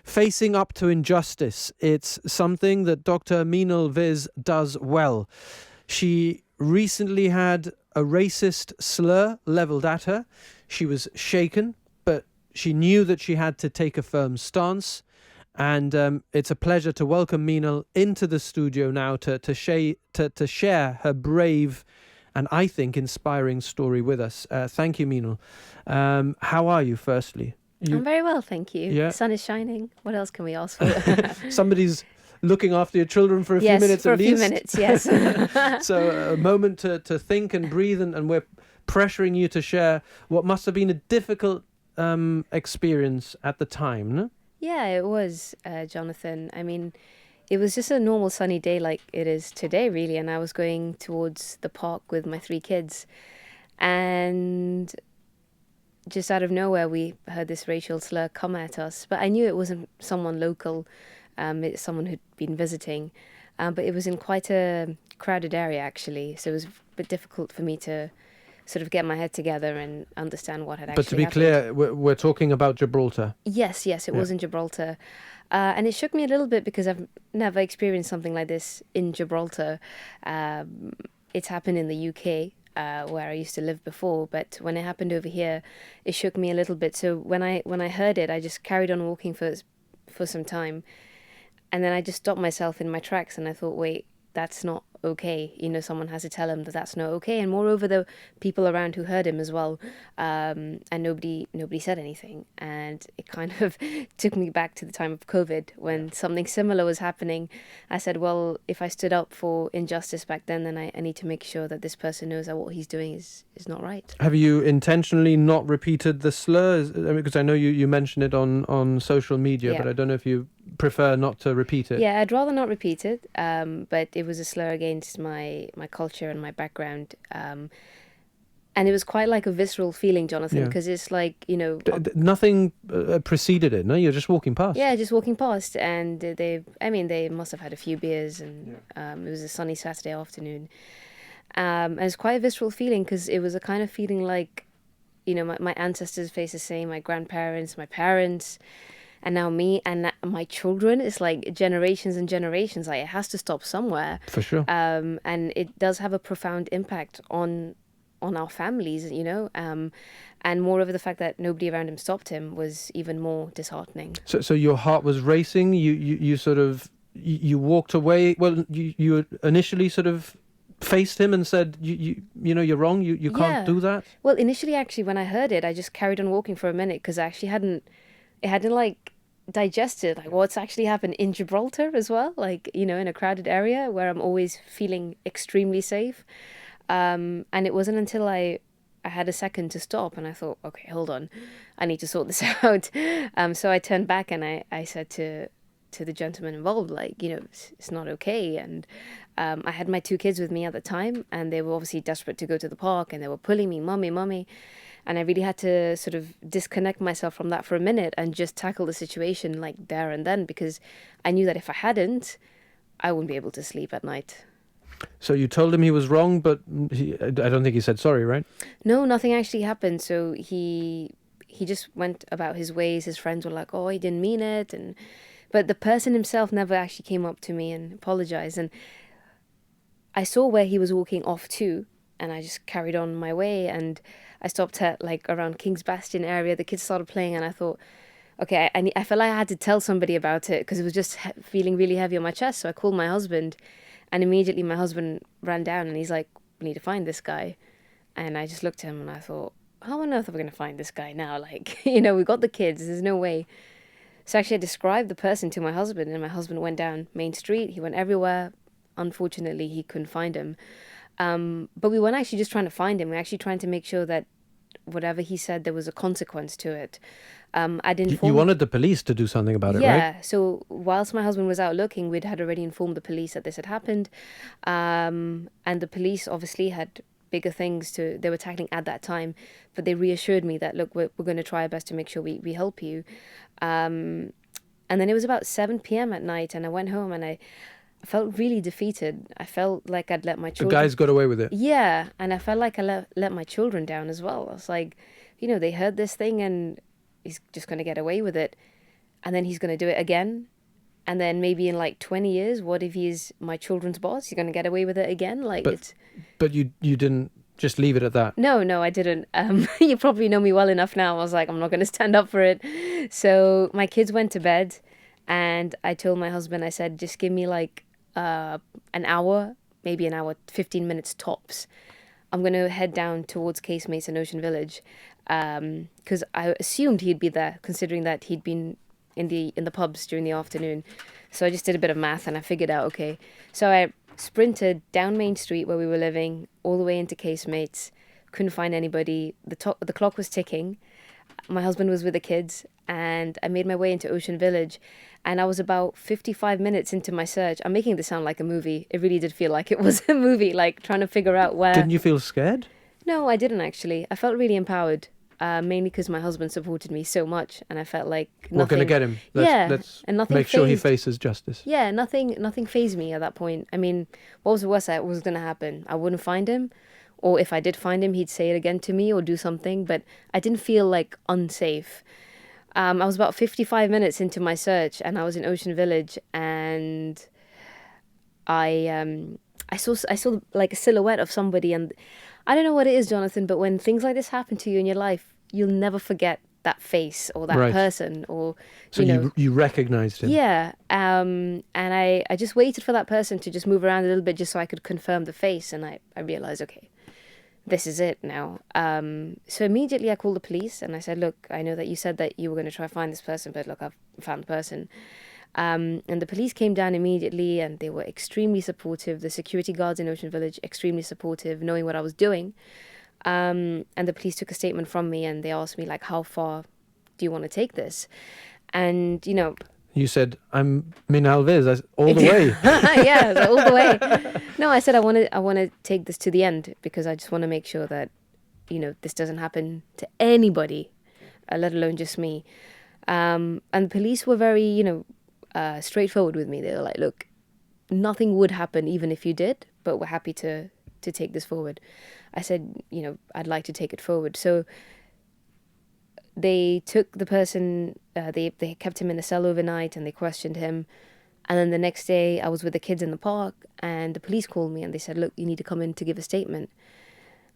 Facing up to injustice. It's something that Dr Meenal Viz does well. She recently had a racist slur leveled at her. She was shaken, but she knew that she had to take a firm stance. And it's a pleasure to welcome Meenal into the studio now to share her brave and, I think, inspiring story with us. Thank you, Meenal. How are you, firstly? I'm very well, thank you. Yeah. The sun is shining. What else can we ask for? Somebody's looking after your children for a few minutes at least. Yes, for a few minutes, yes. So a moment to think and breathe, and we're pressuring you to share what must have been a difficult experience at the time, no? Yeah, it was, Jonathan. I mean, it was just a normal sunny day like it is today, really, and I was going towards the park with my 3 kids, and just out of nowhere we heard this racial slur come at us, but I knew it wasn't someone local. It's someone who'd been visiting, but it was in quite a crowded area actually, so it was a bit difficult for me to sort of get my head together and understand what had actually happened. But to be clear, we're talking about Gibraltar. Yes, it was in Gibraltar, and it shook me a little bit because I've never experienced something like this in Gibraltar. It's happened in the UK, where I used to live before, but when it happened over here, it shook me a little bit. So when I heard it, I just carried on walking for some time, and then I just stopped myself in my tracks, and I thought, wait, that's not okay. You know, someone has to tell him that that's not okay. And moreover, the people around who heard him as well, and nobody said anything. And it kind of took me back to the time of COVID when something similar was happening. I said, well, if I stood up for injustice back then I need to make sure that this person knows that what he's doing is not right. Have you intentionally not repeated the slurs? Because I know you mentioned it on social media, but I don't know if you prefer not to repeat it. Yeah, I'd rather not repeat it, but it was a slur against my culture and my background. And it was quite like a visceral feeling, Jonathan, because it's like, you know... Nothing preceded it, no? You're just walking past. Yeah, just walking past. And they must have had a few beers, and it was a sunny Saturday afternoon. And it's quite a visceral feeling because it was a kind of feeling like, you know, my ancestors faced the same, my grandparents, my parents, and now me and my children. It's like generations and generations. Like, it has to stop somewhere. For sure. And it does have a profound impact on our families, you know. And moreover, the fact that nobody around him stopped him was even more disheartening. So your heart was racing. You sort of you walked away. Well, you initially sort of faced him and said, you know, you're wrong. You can't do that. Well, initially, actually, when I heard it, I just carried on walking for a minute because I actually hadn't like digested like what's actually happened in Gibraltar as well, like, you know, in a crowded area where I'm always feeling extremely safe. And it wasn't until I had a second to stop and I thought, okay, hold on, I need to sort this out. So I turned back and I said to the gentleman involved, like, you know, it's not okay. And I had my 2 kids with me at the time, and they were obviously desperate to go to the park, and they were pulling me, mummy. And I really had to sort of disconnect myself from that for a minute and just tackle the situation like there and then, because I knew that if I hadn't, I wouldn't be able to sleep at night. So you told him he was wrong, but I don't think he said sorry, right? No, nothing actually happened. So he just went about his ways. His friends were like, oh, he didn't mean it. But the person himself never actually came up to me and apologized. And I saw where he was walking off to, and I just carried on my way. And I stopped at like around King's Bastion area. The kids started playing, and I thought, okay, I felt like I had to tell somebody about it because it was just feeling really heavy on my chest. So I called my husband, and immediately my husband ran down, and he's like, we need to find this guy. And I just looked at him and I thought, how on earth are we going to find this guy now? Like, you know, we got the kids. There's no way. So actually I described the person to my husband, and my husband went down Main Street. He went everywhere. Unfortunately, he couldn't find him. But we weren't actually just trying to find him. We were actually trying to make sure that whatever he said, there was a consequence to it. I'd informed... You wanted the police to do something about it, right? Yeah. So whilst my husband was out looking, we'd had already informed the police that this had happened. And the police obviously had bigger things they were tackling at that time, but they reassured me that, look, we're going to try our best to make sure we help you. And then it was about 7 p.m. at night, and I went home and I felt really defeated. I felt like I'd let my children... The guys got away with it. Yeah, and I felt like I let my children down as well. I was like, you know, they heard this thing and he's just going to get away with it. and then he's going to do it again. And then maybe in like 20 years, what if he's my children's boss? He's going to get away with it again? Like, But you didn't just leave it at that? No, I didn't. You probably know me well enough now. I was like, I'm not going to stand up for it. So my kids went to bed, and I told my husband, I said, just give me like an hour, maybe an hour, 15 minutes tops. I'm going to head down towards Casemates in Ocean Village, because I assumed he'd be there, considering that he'd been in the pubs during the afternoon. So I just did a bit of math, and I figured out, okay. So I sprinted down Main Street where we were living, all the way into Casemates. Couldn't find anybody. The clock was ticking. My husband was with the kids, and I made my way into Ocean Village. And I was about 55 minutes into my search. I'm making this sound like a movie. It really did feel like it was a movie, like trying to figure out where... Didn't you feel scared? No, I didn't actually. I felt really empowered, mainly because my husband supported me so much, and I felt like nothing... We're going to get him. Let's and nothing make sure he fazed. faces justice. Yeah, nothing fazed me at that point. I mean, what was the worst that was going to happen? I wouldn't find him, or if I did find him, he'd say it again to me or do something, but I didn't feel like unsafe. I was about 55 minutes into my search, and I was in Ocean Village, and I saw like a silhouette of somebody, and I don't know what it is, Jonathan, but when things like this happen to you in your life, you'll never forget that face or that Right. person, or So you recognized him? yeah. And I just waited for that person to just move around a little bit just so I could confirm the face, and I realized, okay, this is it now. So immediately I called the police, and I said, look, I know that you said that you were going to try to find this person, but look, I've found the person. And the police came down immediately, and they were extremely supportive. The security guards in Ocean Village, extremely supportive, knowing what I was doing. And the police took a statement from me, and they asked me, like, how far do you want to take this? And, you know... You said, I'm Meenal Viz, all the way. Yeah, so all the way. No, I said I want to take this to the end, because I just want to make sure that, you know, this doesn't happen to anybody, let alone just me. And the police were very, you know, straightforward with me. They were like, look, nothing would happen even if you did, but we're happy to take this forward. I said, you know, I'd like to take it forward. So they took the person, they kept him in a cell overnight, and they questioned him. And then the next day I was with the kids in the park, and the police called me, and they said, look, you need to come in to give a statement.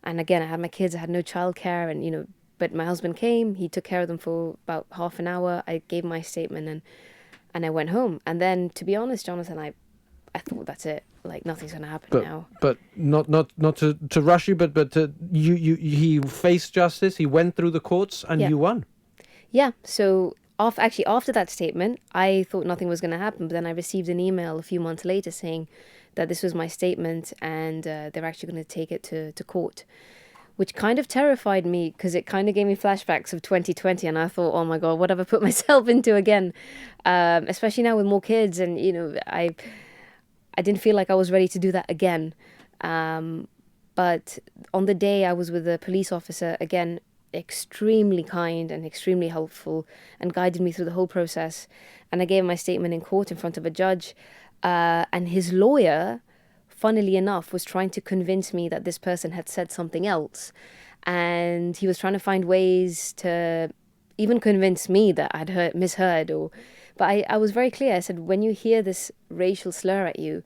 And again, I had my kids, I had no childcare, and, you know, but my husband came, he took care of them for about half an hour. I gave my statement, and I went home. And then, to be honest, Jonathan, I thought, that's it. Like, nothing's going to happen now. But not to rush you, but he faced justice. He went through the courts, and you won. Yeah. So after that statement, I thought nothing was going to happen. But then I received an email a few months later saying that this was my statement, and they're actually going to take it to court, which kind of terrified me, because it kind of gave me flashbacks of 2020, and I thought, oh my God, what have I put myself into again? Especially now with more kids, and, you know, I didn't feel like I was ready to do that again. But on the day I was with the police officer, again, extremely kind and extremely helpful, and guided me through the whole process. And I gave my statement in court in front of a judge. And his lawyer, funnily enough, was trying to convince me that this person had said something else. And he was trying to find ways to even convince me that I'd misheard. But I was very clear. I said, when you hear this racial slur at you,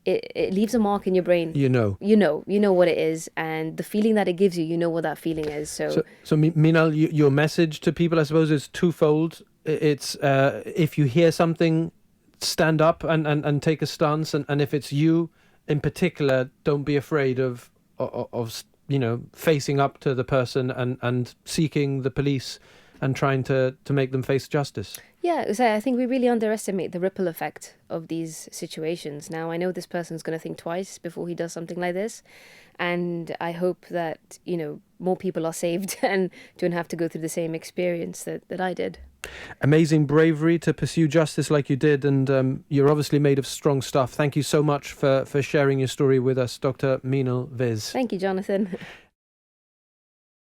it leaves a mark in your brain. You know what it is, and the feeling that it gives you, you know what that feeling is. So Meenal, your message to people, I suppose, is twofold. It's if you hear something, stand up and take a stance, and if it's you in particular, don't be afraid of you know, facing up to the person and seeking the police and trying to make them face justice. Yeah, so I think we really underestimate the ripple effect of these situations. Now, I know this person's going to think twice before he does something like this, and I hope that, you know, more people are saved and don't have to go through the same experience that I did. Amazing bravery to pursue justice like you did, and you're obviously made of strong stuff. Thank you so much for sharing your story with us, Dr Meenal Viz. Thank you, Jonathan.